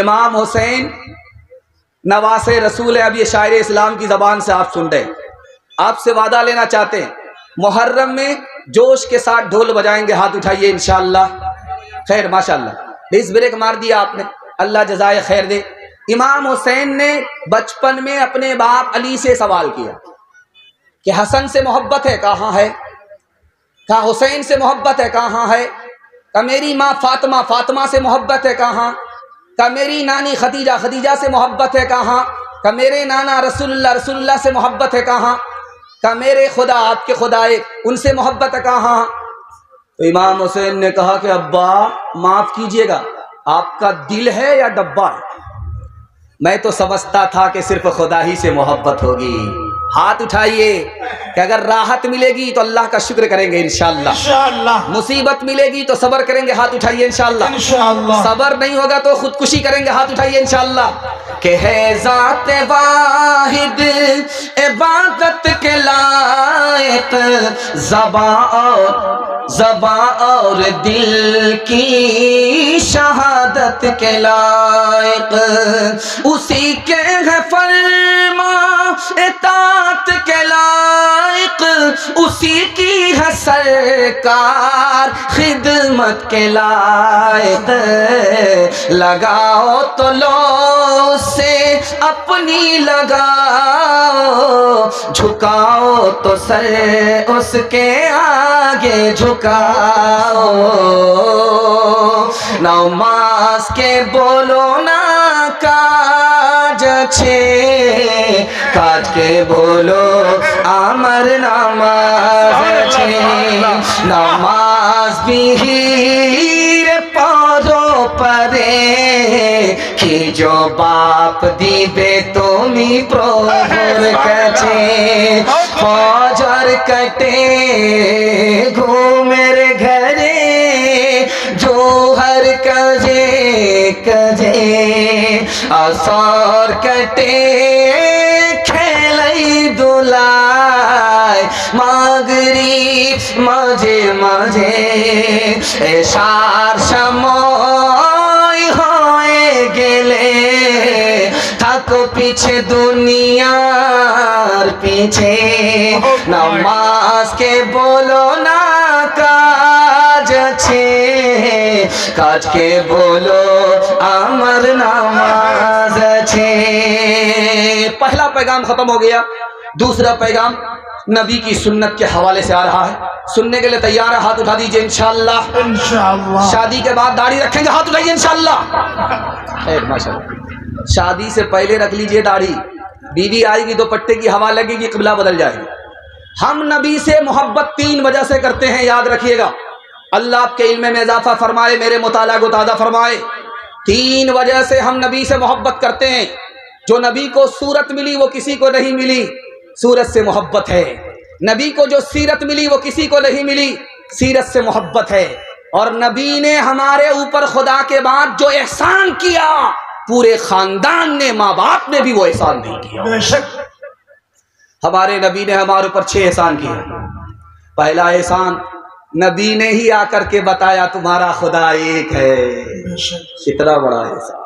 امام حسین نواز رسول ہے. اب یہ شاعر اسلام کی زبان سے آپ سن رہے ہیں. آپ سے وعدہ لینا چاہتے ہیں محرم میں جوش کے ساتھ ڈھول بجائیں گے. ہاتھ اٹھائیے انشاءاللہ. خیر ماشاءاللہ ڈس بریک مار دیا آپ نے, اللہ جزائے خیر دے. امام حسین نے بچپن میں اپنے باپ علی سے سوال کیا کہ حسن سے محبت ہے کہاں ہے, کہا حسین سے محبت ہے کہاں ہے, کہا میری ماں فاطمہ سے محبت ہے کہاں, کہا میری نانی خدیجہ سے محبت ہے کہاں, کہا میرے نانا رسول اللہ سے محبت ہے کہاں, کہا میرے خدا آپ کے خدا ان سے محبت ہے کہاں. تو امام حسین نے کہا کہ ابا معاف کیجئے گا, آپ کا دل ہے یا ڈبہ ہے؟ میں تو سمجھتا تھا کہ صرف خدا ہی سے محبت ہوگی. ہاتھ اٹھائیے کہ اگر راحت ملے گی تو اللہ کا شکر کریں گے انشاءاللہ. مصیبت ملے گی تو صبر کریں گے. ہاتھ اٹھائیے انشاءاللہ. صبر نہیں ہوگا تو خودکشی کریں گے. ہاتھ اٹھائیے انشاءاللہ. کہ ہے ذات واحد عبادت کے لائق, زباں اور دل کی شہادت کے لائق, اسی کے ہے فرما اطاعت کے لائق, اسی کی ہے سرکار خدمت کے لائق. لگاؤ تو لو سے اپنی لگاؤ, جھکاؤ تو سر اس کے آگے جھکاؤ. نماز کے بولو نا کاج چھے, کاج کے بولو امر نماز چھے. نماز بھی ہیر پودوں پرے کی جو باپ دیبے تمی پروہر کچے. فجر کٹے گھومر گھرے جو ہر کجے اثار کٹے کھیلئی دلائے مغرب مجھے اشار شموئی ہوئے گلے تھک پیچھے دنیا پیچھے. نماز کے بولو نا کاج چھے, کاج کے بولو امر نماز چھے. پہلا پیغام ختم ہو گیا. دوسرا پیغام نبی کی سنت کے حوالے سے آ رہا ہے. سننے کے لیے تیار ہے؟ ہاتھ اٹھا دیجئے انشاءاللہ. شادی کے بعد داڑھی رکھیں گے؟ ہاتھ اٹھائیے انشاءاللہ. خیر ماشاءاللہ. شادی سے پہلے رکھ لیجئے داڑھی, بیوی آئے گی دوپٹے کی ہوا لگے گی, قبلہ بدل جائے گا. ہم نبی سے محبت 3 وجہ سے کرتے ہیں, یاد رکھیے گا. اللہ آپ کے علم میں اضافہ فرمائے, میرے مطالعہ کو تازہ فرمائے. 3 وجہ سے ہم نبی سے محبت کرتے ہیں. جو نبی کو صورت ملی وہ کسی کو نہیں ملی, صورت سے محبت ہے. نبی کو جو سیرت ملی وہ کسی کو نہیں ملی, سیرت سے محبت ہے. اور نبی نے ہمارے اوپر خدا کے بعد جو احسان کیا, پورے خاندان نے, ماں باپ نے بھی وہ احسان نہیں کیا. بے شک ہمارے نبی نے ہمارے اوپر 6 احسان کیے. پہلا احسان نبی نے ہی آ کر کے بتایا تمہارا خدا ایک ہے. کتنا بڑا احسان.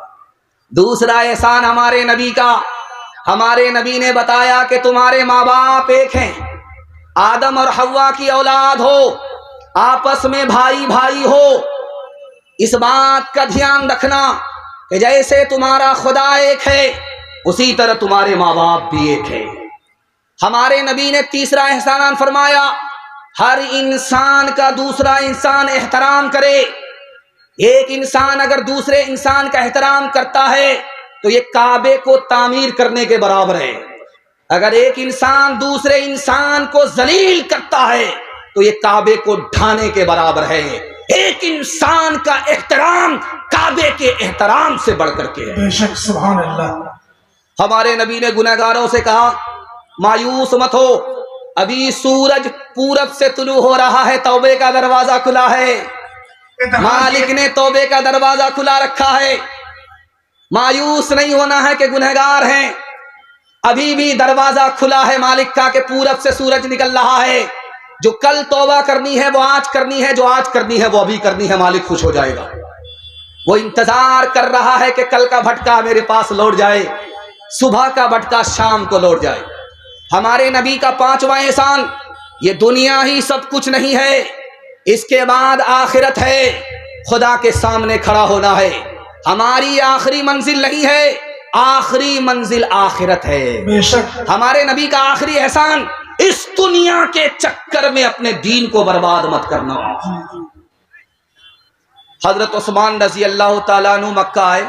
دوسرا احسان ہمارے نبی کا, ہمارے نبی نے بتایا کہ تمہارے ماں باپ ایک ہیں, آدم اور حوا کی اولاد ہو, آپس میں بھائی ہو. اس بات کا دھیان رکھنا کہ جیسے تمہارا خدا ایک ہے اسی طرح تمہارے ماں باپ بھی ایک ہے. ہمارے نبی نے تیسرا احسان فرمایا, ہر انسان کا دوسرا انسان احترام کرے. ایک انسان اگر دوسرے انسان کا احترام کرتا ہے تو یہ کعبے کو تعمیر کرنے کے برابر ہے. اگر ایک انسان دوسرے انسان کو ذلیل کرتا ہے تو یہ کعبے کو ڈھانے کے برابر ہے. ایک انسان کا احترام کعبے کے احترام سے بڑھ کر کے ہے. بے شک سبحان اللہ. ہمارے نبی نے گنہگاروں سے کہا مایوس مت ہو, ابھی سورج پورب سے طلوع ہو رہا ہے, توبے کا دروازہ کھلا ہے. مالک نے توبے کا دروازہ کھلا رکھا ہے. مایوس نہیں ہونا ہے کہ گنہگار ہیں, ابھی بھی دروازہ کھلا ہے مالک کا کہ پورب سے سورج نکل رہا ہے. جو کل توبہ کرنی ہے وہ آج کرنی ہے, جو آج کرنی ہے وہ ابھی کرنی ہے, مالک خوش ہو جائے گا. وہ انتظار کر رہا ہے کہ کل کا بھٹکا میرے پاس لوٹ جائے، صبح کا بھٹکا شام کو لوٹ جائے۔ ہمارے نبی کا 5واں احسان، یہ دنیا ہی سب کچھ نہیں ہے، اس کے بعد آخرت ہے، خدا کے سامنے کھڑا ہونا ہے۔ ہماری آخری منزل نہیں ہے، آخری منزل آخرت ہے۔ بے شک ہمارے نبی کا آخری احسان، اس دنیا کے چکر میں اپنے دین کو برباد مت کرنا۔ حضرت عثمان رضی اللہ تعالیٰ عنہ مکہ آئے،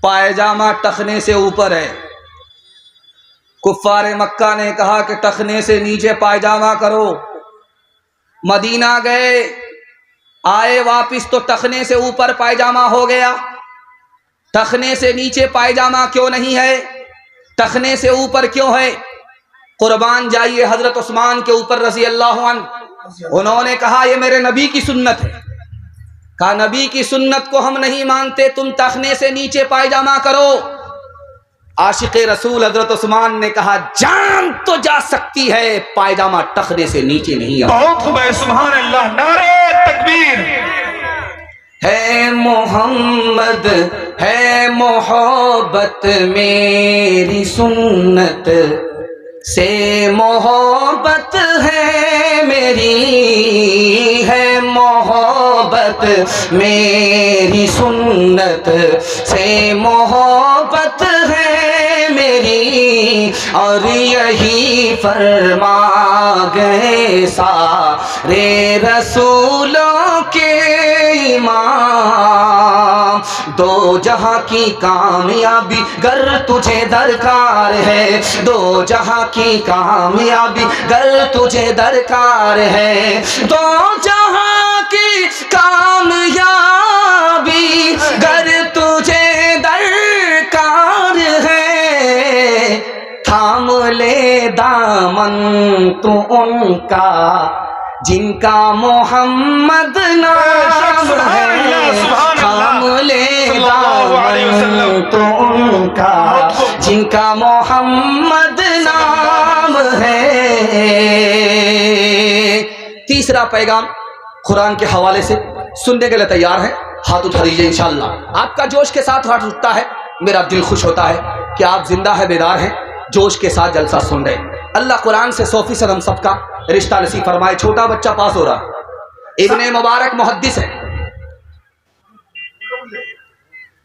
پائجامہ ٹخنے سے اوپر ہے، کفار مکہ نے کہا کہ ٹخنے سے نیچے پائجامہ کرو۔ مدینہ گئے، آئے واپس تو ٹخنے سے اوپر پائجامہ ہو گیا، ٹخنے سے نیچے پائجامہ کیوں نہیں ہے، ٹخنے سے اوپر کیوں ہے؟ قربان جائیے حضرت عثمان کے اوپر رضی اللہ عنہ، انہوں نے کہا یہ میرے نبی کی سنت ہے۔ کہا نبی کی سنت کو ہم نہیں مانتے، تم ٹخنے سے نیچے پائجامہ کرو۔ عاشق رسول حضرت عثمان نے کہا جان تو جا سکتی ہے، پائجامہ ٹخنے سے نیچے نہیں آتا۔ بہت خوب ہے، سبحان اللہ، نعرہ تکبیر۔ ہے محمد ہے محبت میری سنت سے، محبت ہے میری، ہے محبت میری سنت سے، محبت ہے میری، اور یہی فرما گئے سارے رسولوں کے امام، دو جہاں کی کامیابی گر تجھے درکار ہے، دو جہاں کی کامیابی گر تجھے درکار ہے، دو جہاں کی کامیابی گر تجھے درکار ہے، تھام لے دامن تو ان کا جن کا محمد نام ہے، تھام لے دامن تو ان کا جن کا محمد نام ہے۔ تیسرا پیغام قرآن کے حوالے سے سننے کے لیے تیار ہے؟ ہاتھ اٹھا دیجیے انشاءاللہ۔ آپ کا جوش کے ساتھ ہاتھ اٹھتا ہے، میرا دل خوش ہوتا ہے کہ آپ زندہ ہے، بیدار ہیں، جوش کے ساتھ جلسہ سن رہے ہیں۔ اللہ قرآن سے 100% ہم سب کا رشتہ نصیب فرمائے۔ چھوٹا بچہ پاس ہو رہا، ابن مبارک محدث ہے۔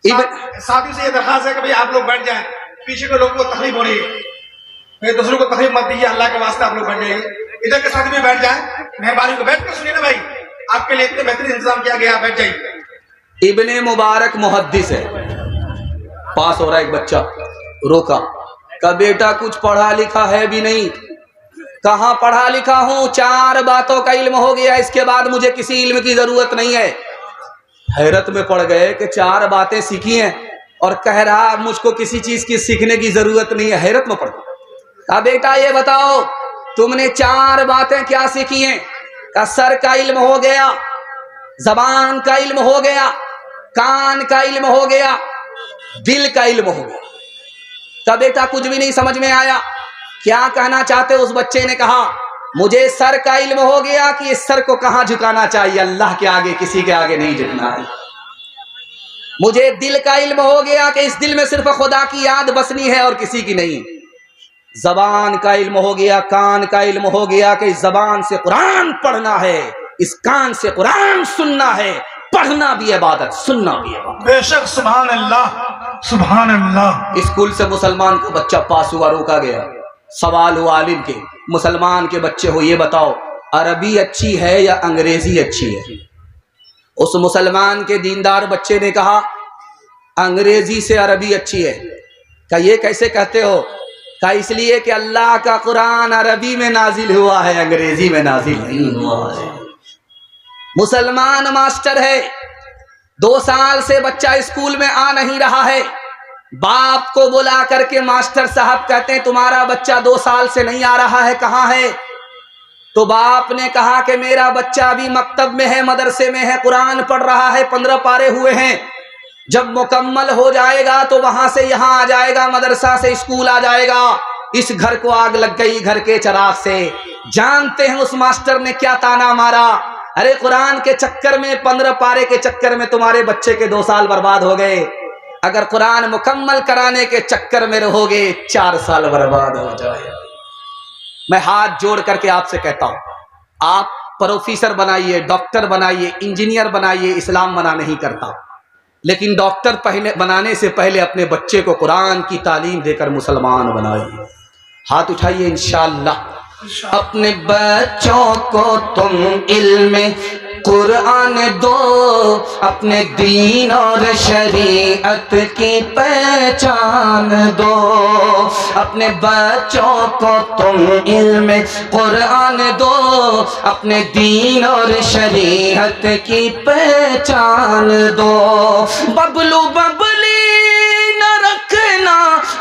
ساتھی سے یہ درخواست ہے کہ بھئی آپ لوگ بیٹھ جائیں، پیچھے کے لوگوں کو تکلیف ہو رہی ہے، دوسروں کو تکلیف مت دیجیے، اللہ کے واسطے آپ لوگ بیٹھ جائیے۔ ادھر کے ساتھی بھی بیٹھ جائیں، مہربانی کو بیٹھ کر سنیے نا بھائی، آپ کے لیے اتنے بہترین انتظام کیا گیا، بیٹھ جائیے۔ ابن مبارک محدث ہے، پاس ہو رہا ایک بچہ، روکا، کہا بیٹا کچھ پڑھا لکھا ہے بھی نہیں؟ کہاں پڑھا لکھا ہوں، 4 باتوں کا علم ہو گیا، اس کے بعد مجھے کسی علم کی ضرورت نہیں ہے۔ حیرت میں پڑ گئے کہ 4 باتیں سیکھی ہیں اور کہہ رہا مجھ کو کسی چیز کی سیکھنے کی ضرورت نہیں ہے۔ حیرت میں پڑ گئے، کہا بیٹا یہ بتاؤ تم نے 4 باتیں کیا سیکھی ہیں؟ کہا سر کا علم ہو گیا، زبان کا علم ہو گیا، کان کا علم ہو گیا، دل کا علم ہو گیا۔ کہا بیٹا کچھ بھی نہیں سمجھ میں آیا، کیا کہنا چاہتے؟ اس بچے نے کہا مجھے سر کا علم ہو گیا کہ اس سر کو کہاں جھکانا چاہیے، اللہ کے آگے کسی کے آگے نہیں جھکنا ہے۔ مجھے دل کا علم ہو گیا کہ اس دل میں صرف خدا کی یاد بسنی ہے اور کسی کی نہیں۔ زبان کا علم ہو گیا، کان کا علم ہو گیا کہ اس زبان سے قرآن پڑھنا ہے، اس کان سے قرآن سننا ہے، پڑھنا بھی عبادت، سننا بھی عبادت۔ بے شک، سبحان اللہ، سبحان اللہ۔ اسکول سے مسلمان کا بچہ پاس ہوا، روکا گیا، سوال ہوا عالم کے، مسلمان کے بچے ہو یہ بتاؤ عربی اچھی ہے یا انگریزی اچھی ہے؟ اس مسلمان کے دیندار بچے نے کہا انگریزی سے عربی اچھی ہے۔ کہا یہ کیسے کہتے ہو؟ کہا اس لیے کہ اللہ کا قرآن عربی میں نازل ہوا ہے، انگریزی میں نازل نہیں ہوا ہے۔ مسلمان ماسٹر ہے، 2 سال سے بچہ اسکول میں آ نہیں رہا ہے، باپ کو بلا کر کے ماسٹر صاحب کہتے ہیں تمہارا بچہ 2 سال سے نہیں آ رہا ہے، کہاں ہے؟ تو باپ نے کہا کہ میرا بچہ ابھی مکتب میں ہے، مدرسے میں ہے، قرآن پڑھ رہا ہے، 15 پارے ہوئے ہیں، جب مکمل ہو جائے گا تو وہاں سے یہاں آ جائے گا، مدرسہ سے اسکول آ جائے گا۔ اس گھر کو آگ لگ گئی گھر کے چراغ سے۔ جانتے ہیں اس ماسٹر نے کیا تانا مارا؟ ارے قرآن کے چکر میں 15 پارے کے چکر میں تمہارے بچے کے 2 سال برباد ہو گئے، اگر قرآن مکمل کرانے کے چکر میں رہو گے 4 سال برباد ہو جائے۔ میں ہاتھ جوڑ کر کے آپ سے کہتا ہوں، آپ پروفیسر بنائیے، ڈاکٹر بنائیے، انجینئر بنائیے، اسلام منع نہیں کرتا، لیکن ڈاکٹر بنانے سے پہلے اپنے بچے کو قرآن کی تعلیم دے کر مسلمان بنائیے۔ ہاتھ اٹھائیے انشاءاللہ۔ اپنے بچوں کو تم علم قرآن دو، اپنے دین اور شریعت کی پہچان دو، اپنے بچوں کو تم علم قرآن دو، اپنے دین اور شریعت کی پہچان دو، ببلو ببلی نہ رکھنا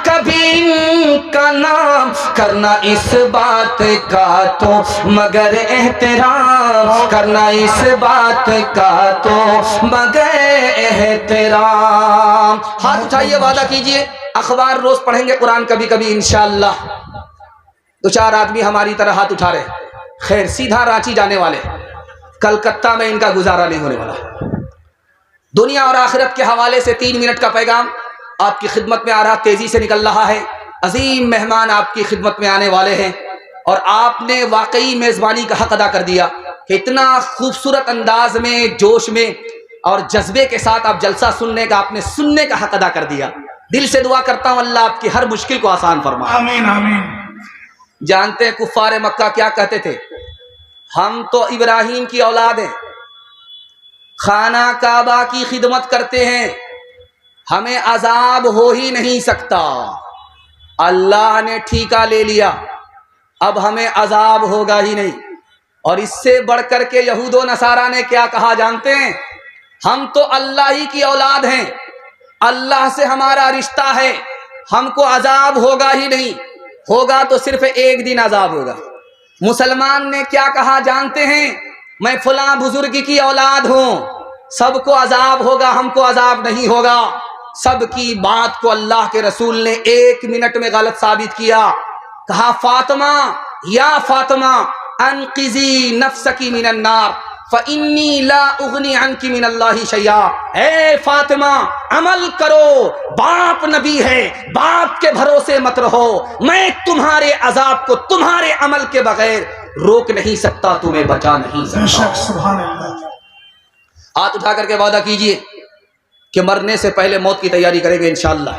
کبھی ان کا نام، کرنا اس بات کا تو مگر احترام، کرنا اس بات کا تو مگر احترام۔ ہاتھ اٹھائیے، وعدہ کیجئے اخبار روز پڑھیں گے، قرآن کبھی کبھی انشاءاللہ۔ 2-4 آدمی ہماری طرح ہاتھ اٹھا رہے، خیر سیدھا رانچی جانے والے، کلکتہ میں ان کا گزارا نہیں ہونے والا۔ دنیا اور آخرت کے حوالے سے 3 منٹ کا پیغام آپ کی خدمت میں آ رہا، تیزی سے نکل رہا ہے۔ عظیم مہمان آپ کی خدمت میں آنے والے ہیں، اور آپ نے واقعی میزبانی کا حق ادا کر دیا کہ اتنا خوبصورت انداز میں، جوش میں اور جذبے کے ساتھ آپ جلسہ سننے کا، آپ نے سننے کا حق ادا کر دیا۔ دل سے دعا کرتا ہوں اللہ آپ کی ہر مشکل کو آسان فرمائے، آمین آمین۔ جانتے ہیں کفار مکہ کیا کہتے تھے؟ ہم تو ابراہیم کی اولاد ہیں، خانہ کعبہ کی خدمت کرتے ہیں، ہمیں عذاب ہو ہی نہیں سکتا، اللہ نے ٹھیکہ لے لیا، اب ہمیں عذاب ہوگا ہی نہیں۔ اور اس سے بڑھ کر کے یہود و نصارہ نے کیا کہا جانتے ہیں؟ ہم تو اللہ ہی کی اولاد ہیں، اللہ سے ہمارا رشتہ ہے، ہم کو عذاب ہوگا ہی نہیں، ہوگا تو صرف ایک دن عذاب ہوگا۔ مسلمان نے کیا کہا جانتے ہیں؟ میں فلاں بزرگ کی اولاد ہوں، سب کو عذاب ہوگا، ہم کو عذاب نہیں ہوگا۔ سب کی بات کو اللہ کے رسول نے 1 منٹ میں غلط ثابت کیا، کہا فاطمہ یا فاطمہ انقذی نفسکی من النار فانی لا اغنی عنکی من اللہ شیئا، اے فاطمہ عمل کرو، باپ نبی ہے، باپ کے بھروسے مت رہو، میں تمہارے عذاب کو تمہارے عمل کے بغیر روک نہیں سکتا، تمہیں بچا نہیں سکتا۔ سبحان اللہ۔ ہاتھ اٹھا کر کے وعدہ کیجئے کہ مرنے سے پہلے موت کی تیاری کریں گے انشاءاللہ،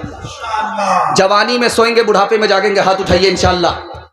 جوانی میں سوئیں گے، بڑھاپے میں جاگیں گے، ہاتھ اٹھائیے انشاءاللہ۔